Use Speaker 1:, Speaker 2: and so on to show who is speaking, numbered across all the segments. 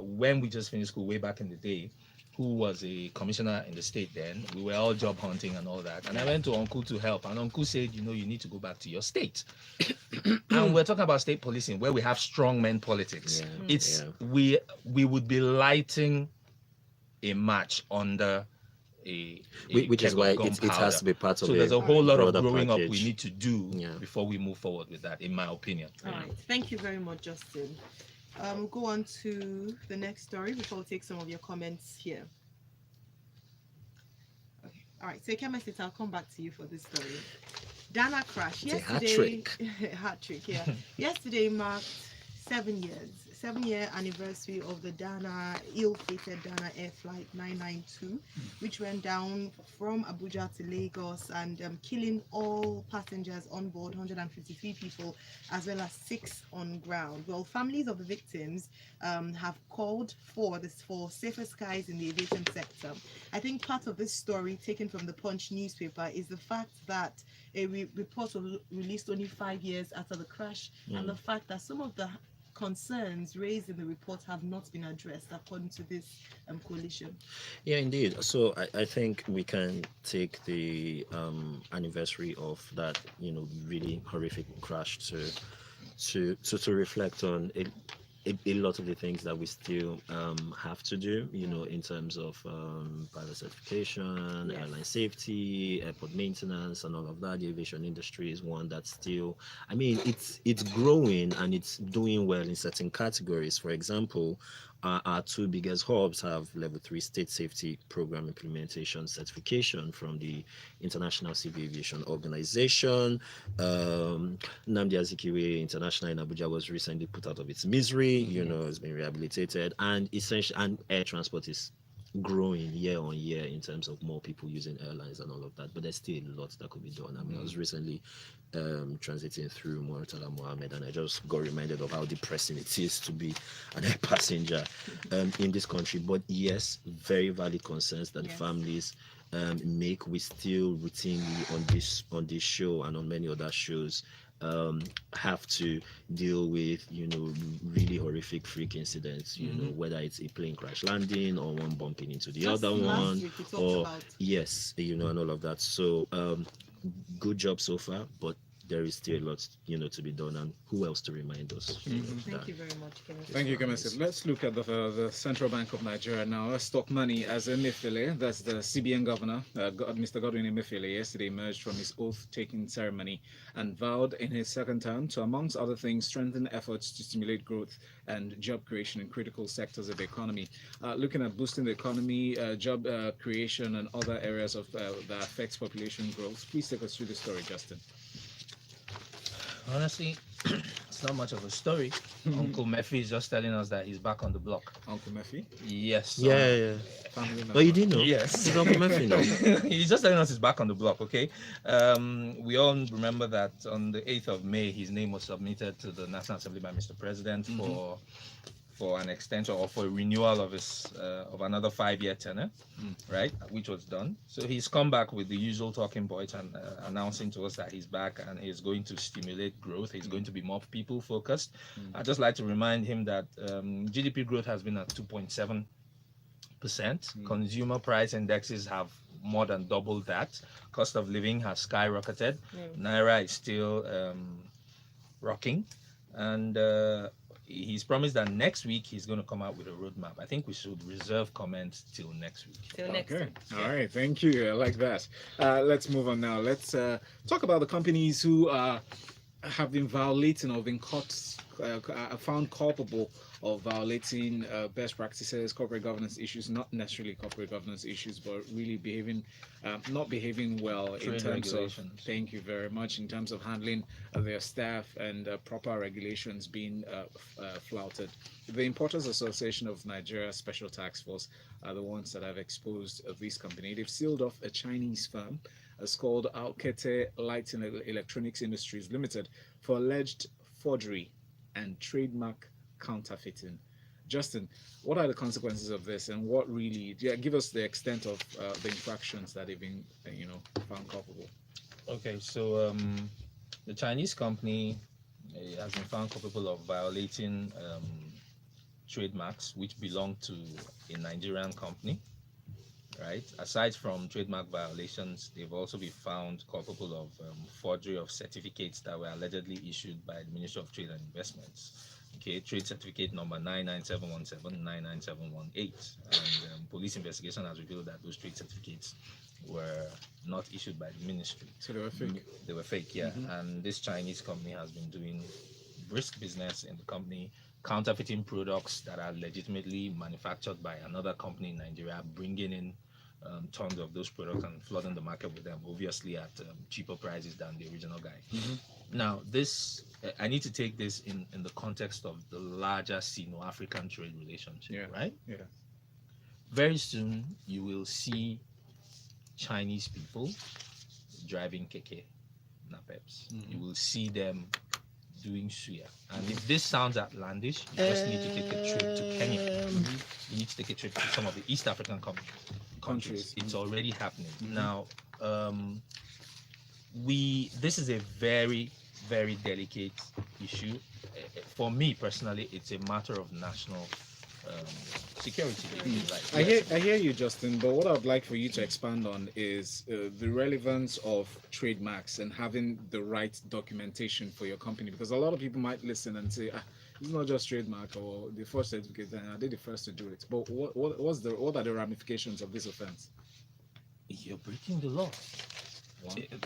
Speaker 1: when we just finished school way back in the day, who was a commissioner in the state then. We were all job hunting and all that. And I went to Uncle to help. And Uncle said, you know, you need to go back to your state. And we're talking about state policing where we have strong men politics. We would be lighting a match under
Speaker 2: which is why it has to be part of
Speaker 1: so there's a whole lot of growing
Speaker 2: package.
Speaker 1: up we need to do before we move forward with that, in my opinion.
Speaker 3: All right. Thank you very much, Justin. Go on to the next story before we take some of your comments here. Okay. All right. So, Kemesit, I'll come back to you for this story. Dana crash. Yesterday, hat trick. Yeah. Yesterday marked 7-year anniversary of the Dana ill-fated Dana Air Flight 992, which went down from Abuja to Lagos and killing all passengers on board, 153 people, as well as 6 on ground. Well, families of the victims have called for safer skies in the aviation sector. I think part of this story taken from the Punch newspaper is the fact that a report was released only 5 years after the crash, and the fact that some of the concerns raised in the report have not been addressed according to this coalition.
Speaker 2: Yeah, indeed. So I think we can take the anniversary of that, really horrific crash to reflect on a lot of the things that we still have to do, in terms of pilot certification, airline safety, airport maintenance, and all of that. The aviation industry is one that's still, it's growing and it's doing well in certain categories. For example, our 2 biggest hubs have level 3 state safety program implementation certification from the International Civil Aviation Organization. Nnamdi Azikiwe International in Abuja was recently put out of its misery, it's been rehabilitated, and air transport is growing year on year in terms of more people using airlines and all of that, but there's still a lot that could be done. I was recently transiting through Muratala Mohammed, and I just got reminded of how depressing it is to be an air passenger in this country. But yes, very valid concerns that the families make. We still routinely on this show and on many other shows have to deal with really horrific freak incidents, whether it's a plane crash landing or one bumping into the other one, or and all of that. So good job so far, but there is still a lot to be done, and who else to remind us.
Speaker 3: Thank you very much, Kenneth.
Speaker 4: Thank you, Kenneth. Let's look at the Central Bank of Nigeria now. Let's talk money. As Emefiele, that's the CBN governor, Mr. Godwin Emefiele, yesterday emerged from his oath-taking ceremony and vowed in his second term to, amongst other things, strengthen efforts to stimulate growth and job creation in critical sectors of the economy. Looking at boosting the economy, job creation, and other areas of that affects population growth. Please take us through the story, Justin.
Speaker 1: Honestly, it's not much of a story. Uncle Murphy is just telling us that he's back on the block.
Speaker 4: Uncle Murphy?
Speaker 1: Yes.
Speaker 2: Yeah. But you didn't know?
Speaker 1: Yes.
Speaker 2: He's Uncle Murphy now.
Speaker 1: He's just telling us he's back on the block, okay? We all remember that on the 8th of May, his name was submitted to the National Assembly by Mr. President for an extension or for a renewal of his of another 5-year tenure, right? Which was done. So he's come back with the usual talking points and announcing to us that he's back and he's going to stimulate growth. He's going to be more people focused. I'd just like to remind him that GDP growth has been at 2.7%. Consumer price indexes have more than doubled that. Cost of living has skyrocketed. Naira is still rocking, and he's promised that next week he's going to come out with a roadmap. I think we should reserve comments till next week.
Speaker 4: Okay. All right. Thank you. I like that. Let's move on now. Let's talk about the companies who have been violating or been caught, found culpable of violating best practices, corporate governance issues, not necessarily corporate governance issues, but really not behaving well in terms of, thank you very much, in terms of handling their staff and proper regulations being flouted. The Importers Association of Nigeria Special Task Force are the ones that have exposed this company. They've sealed off a Chinese firm. It's called Alkete Light and Electronics Industries Limited for alleged forgery and trademark counterfeiting. Justin, what are the consequences of this, and what really? Give us the extent of the infractions that they've been, found culpable.
Speaker 1: Okay, so the Chinese company has been found culpable of violating trademarks which belong to a Nigerian company, right? Aside from trademark violations, they've also been found culpable of forgery of certificates that were allegedly issued by the Ministry of Trade and Investments. Okay, trade certificate number 99717, 99718. And police investigation has revealed that those trade certificates were not issued by the ministry.
Speaker 4: So they were fake.
Speaker 1: They were fake, yeah. And this Chinese company has been doing brisk business in the company, counterfeiting products that are legitimately manufactured by another company in Nigeria, bringing in tons of those products and flooding the market with them, obviously at cheaper prices than the original guy. Now, this I need to take this in the context of the larger Sino-African trade relationship, right?
Speaker 4: Yeah.
Speaker 1: Very soon, you will see Chinese people driving keke, napeps. You will see them doing suya. And if this sounds outlandish, you just need to take a trip to Kenya. You need to take a trip to some of the East African countries. It's already happening. Now, this is a very, very delicate issue. For me personally, it's a matter of national security.
Speaker 4: I hear you, Justin, but what I would like for you to expand on is the relevance of trademarks and having the right documentation for your company, because a lot of people might listen and say, it's not just trademark or the first certificate, and I did the first to do it. But what are the ramifications of this offense?
Speaker 1: You're breaking the law.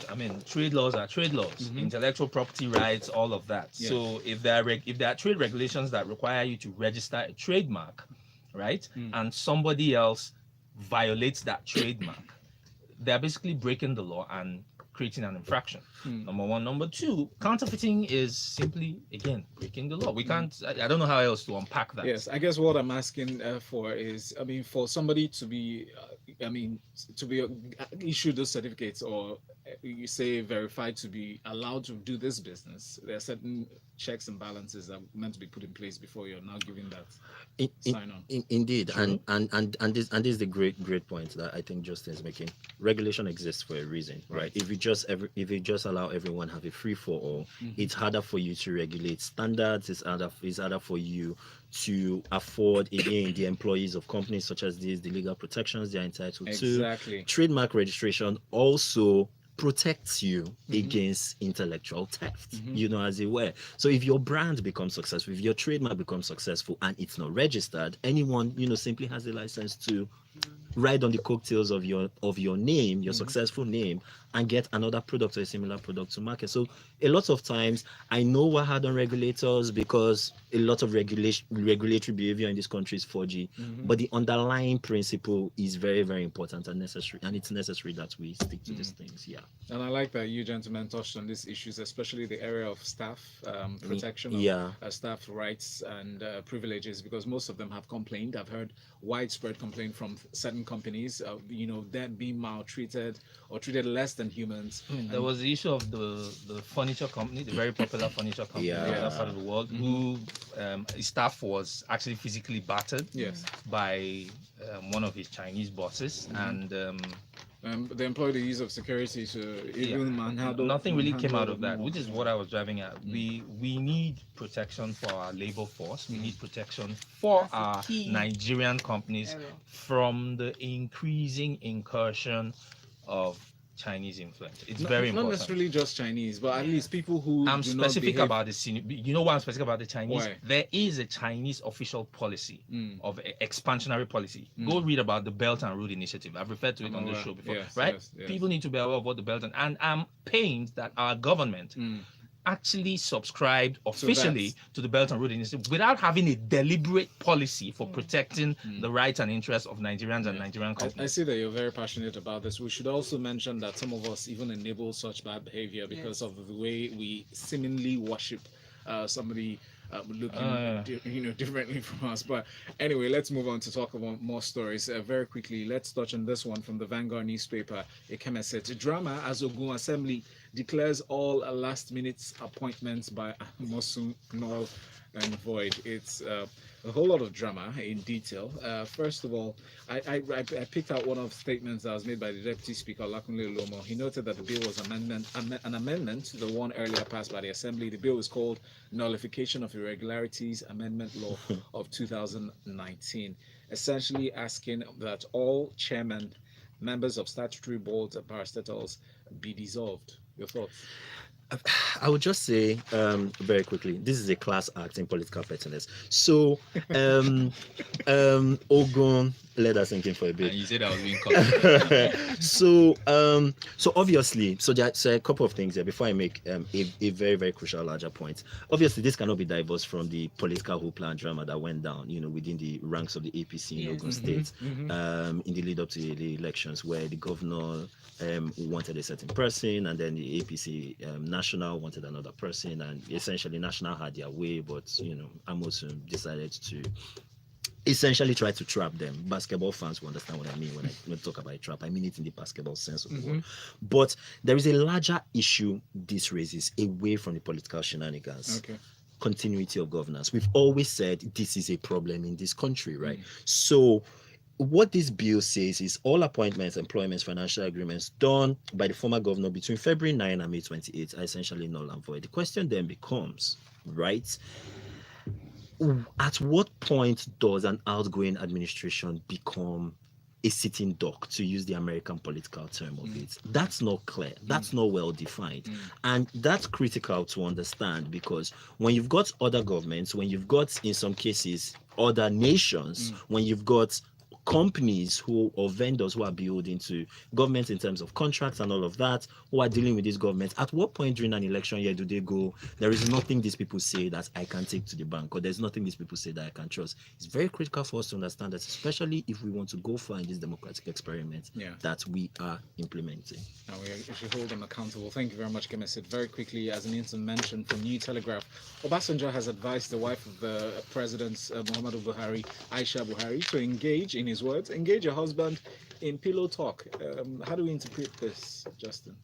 Speaker 1: I mean, trade laws are trade laws, intellectual property rights, all of that.
Speaker 4: Yeah.
Speaker 1: So if there are trade regulations that require you to register a trademark, right, and somebody else violates that trademark, they're basically breaking the law and creating an infraction. Number one. Number two, counterfeiting is simply, again, breaking the law. We can't, I don't know how else to unpack that.
Speaker 4: Yes, I guess what I'm asking for is, for somebody to be, issued those certificates, or you say verified to be allowed to do this business, there are certain checks and balances that are meant to be put in place before you're now giving that sign on.
Speaker 2: Indeed, and this is the great point that I think Justin is making. Regulation exists for a reason, right? If you just allow everyone have a free for all, it's harder for you to regulate standards. It's harder for you to afford, again, the employees of companies such as these, the legal protections they are entitled to. Trademark registration also protects you against intellectual theft, as it were. So if your brand becomes successful, if your trademark becomes successful and it's not registered, anyone, simply has the license to ride on the coattails of your name, your successful name, and get another product or a similar product to market. So a lot of times, I know we're hard on regulators because a lot of regulatory behavior in this country is 4G, but the underlying principle is very, very important and necessary, and it's necessary that we stick to these things. Yeah.
Speaker 4: And I like that you gentlemen touched on these issues, especially the area of staff protection of staff rights and privileges, because most of them have complained. I've heard widespread complaint from certain companies, that being maltreated or treated less than humans.
Speaker 1: There was the issue of the furniture company, the very popular furniture company in the other part of the world, who his staff was actually physically battered by one of his Chinese bosses, and
Speaker 4: they employed the use of security to even manhandle.
Speaker 1: Nothing really came out of that, which is what I was driving at. We need protection for our labor force. We need protection for our Nigerian companies from the increasing incursion of Chinese influence. It's very important.
Speaker 4: Not necessarily just Chinese, but at least people who
Speaker 1: I'm
Speaker 4: do
Speaker 1: specific
Speaker 4: not
Speaker 1: about the you know why I'm specific about the Chinese?
Speaker 4: Why?
Speaker 1: There is a Chinese official policy of expansionary policy. Go read about the Belt and Road Initiative. I've referred to it on this show before, right? Yes. People need to be aware of what the Belt and I'm pained that our government actually subscribed officially to the Belt and Road Initiative without having a deliberate policy for protecting the rights and interests of Nigerians and Nigerian companies.
Speaker 4: I see that you're very passionate about this. We should also mention that some of us even enable such bad behavior because of the way we seemingly worship somebody looking differently from us. But anyway, let's move on to talk about more stories. Very quickly, let's touch on this one from the Vanguard newspaper. Ekeme said, drama as Ogun Assembly declares all last-minute appointments by Mosun null and void. It's a whole lot of drama in detail. First of all, I picked out one of the statements that was made by the Deputy Speaker, Olakunle Lomo. He noted that the bill was an amendment to the one earlier passed by the Assembly. The bill is called Nullification of Irregularities Amendment Law of 2019, essentially asking that all chairmen, members of statutory boards and parastatals be dissolved. Your thoughts?
Speaker 2: I would just say very quickly, this is a class act in political pettiness. So, Ogun, let us think in for a bit.
Speaker 1: And you said I was being cut.
Speaker 2: So obviously, so there's a couple of things here before I make a very, very crucial larger point. Obviously, this cannot be divorced from the political hoopla and drama that went down, within the ranks of the APC in Ogun State, in the lead up to the elections, where the governor wanted a certain person, and then the APC national wanted another person, and essentially national had their way, but Amosun decided to essentially try to trap them. Basketball fans will understand what I mean when I talk about a trap. I mean it in the basketball sense of the word. But there is a larger issue this raises away from the political shenanigans.
Speaker 4: Okay.
Speaker 2: Continuity of governance. We've always said this is a problem in this country, right? So what this bill says is all appointments, employments, financial agreements done by the former governor between February 9 and May 28 are essentially null and void. The question then becomes, right, at what point does an outgoing administration become a sitting duck, to use the American political term of it? That's not clear. That's not well defined. And that's critical to understand, because when you've got other governments, when you've got, in some cases, other nations, when you've got companies or vendors who are building to governments in terms of contracts and all of that, who are dealing with these governments, at what point during an election year do they go, there is nothing these people say that I can take to the bank, or there's nothing these people say that I can trust? It's very critical for us to understand that, especially if we want to go far in this democratic experiment that we are implementing.
Speaker 4: Now we should hold them accountable. Thank you very much, Kemesit. Very quickly, as an instant mention from New Telegraph, Obasanjo has advised the wife of the president, Muhammadu Buhari, Aisha Buhari, to engage, in his words, engage your husband in pillow talk. How do we interpret this, Justin?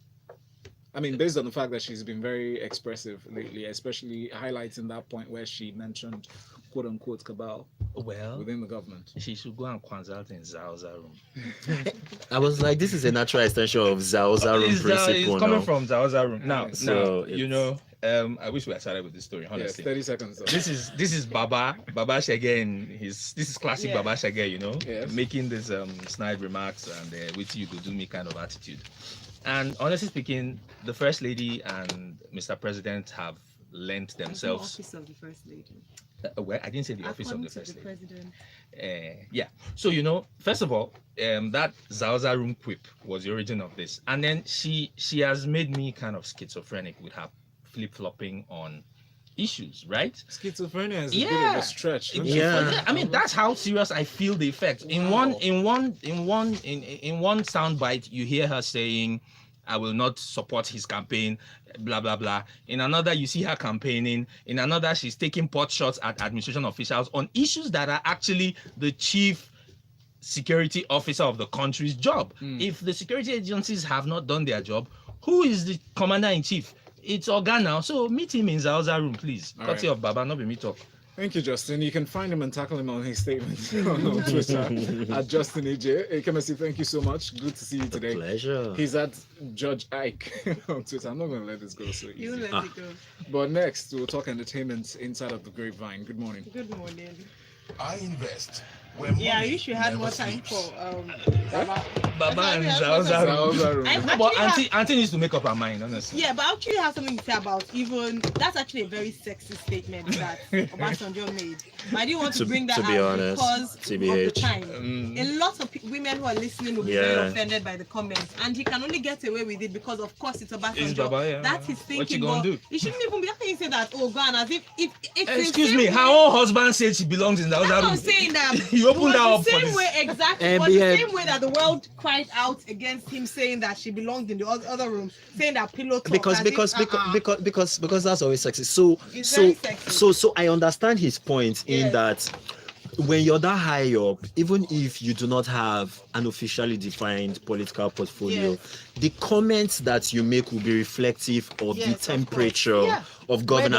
Speaker 4: I mean, based on the fact that she's been very expressive lately, especially highlighting that point where she mentioned quote unquote cabal within the government.
Speaker 1: She should go and consult in Zaoza room.
Speaker 2: I was like, this is a natural extension of Zaoza room principle.
Speaker 1: It's coming from Zaoza room. Now, I wish we had started with this story, honestly.
Speaker 4: Yes, 30 seconds. Though.
Speaker 1: This is Baba again. This is classic Baba Shage, making this snide remarks and with you could do me kind of attitude. And honestly speaking, the First Lady and Mr. President have lent themselves.
Speaker 3: The office of the First Lady.
Speaker 1: Well, I didn't say the office of the First Lady.
Speaker 3: President.
Speaker 1: So first of all, that Zaoza room quip was the origin of this, and then she has made me kind of schizophrenic with her flip-flopping on issues, right?
Speaker 4: Schizophrenia is a bit of a stretch.
Speaker 1: I mean, that's how serious I feel the effect. In one soundbite, you hear her saying, "I will not support his campaign," blah blah blah. In another, you see her campaigning. In another, she's taking pot shots at administration officials on issues that are actually the chief security officer of the country's job. If the security agencies have not done their job, who is the commander in chief? It's Oga now. So meet him in Zaoza room, please. Courtesy of Baba, not be me talk.
Speaker 4: Thank you, Justin. You can find him and tackle him on his statements on Twitter at Justin AJ. Hey, Kemesi, thank you so much. Good to see you today.
Speaker 2: Pleasure.
Speaker 4: He's at Judge Ike on Twitter. I'm not going to let this go so easy.
Speaker 3: You let it go.
Speaker 4: But next, we'll talk entertainment inside of the Grapevine. Good morning.
Speaker 3: Good morning.
Speaker 5: I invest.
Speaker 3: Yeah, you should have more time for
Speaker 1: Baba and Zaoza room. But Auntie needs to make up her mind, honestly.
Speaker 3: Yeah, but I actually have something to say about that's actually a very sexy statement that Obasanjo made. But I didn't want to bring that out because of the time. A lot of women who are listening will be very offended by the comments, and he can only get away with it because, of course, it's Obasanjo. That's his thinking.
Speaker 1: What you gonna do?
Speaker 3: It shouldn't even be. How can you say that? Oh, God, as if
Speaker 1: excuse me, her own husband said she belongs in the other room.
Speaker 3: I'm saying that.
Speaker 1: You opened that up
Speaker 3: the
Speaker 1: for
Speaker 3: same
Speaker 1: this.
Speaker 3: way, exactly. It was the same way that the world cried out against him, saying that she belonged in the other room, saying that pillow talk.
Speaker 2: Because that's always sexy. So
Speaker 3: It's very sexy.
Speaker 2: so I understand his point in that when you're that high up, even if you do not have an officially defined political portfolio, the comments that you make will be reflective of
Speaker 3: Yes,
Speaker 2: the
Speaker 3: of course.
Speaker 2: temperature
Speaker 3: Yeah.
Speaker 2: of governance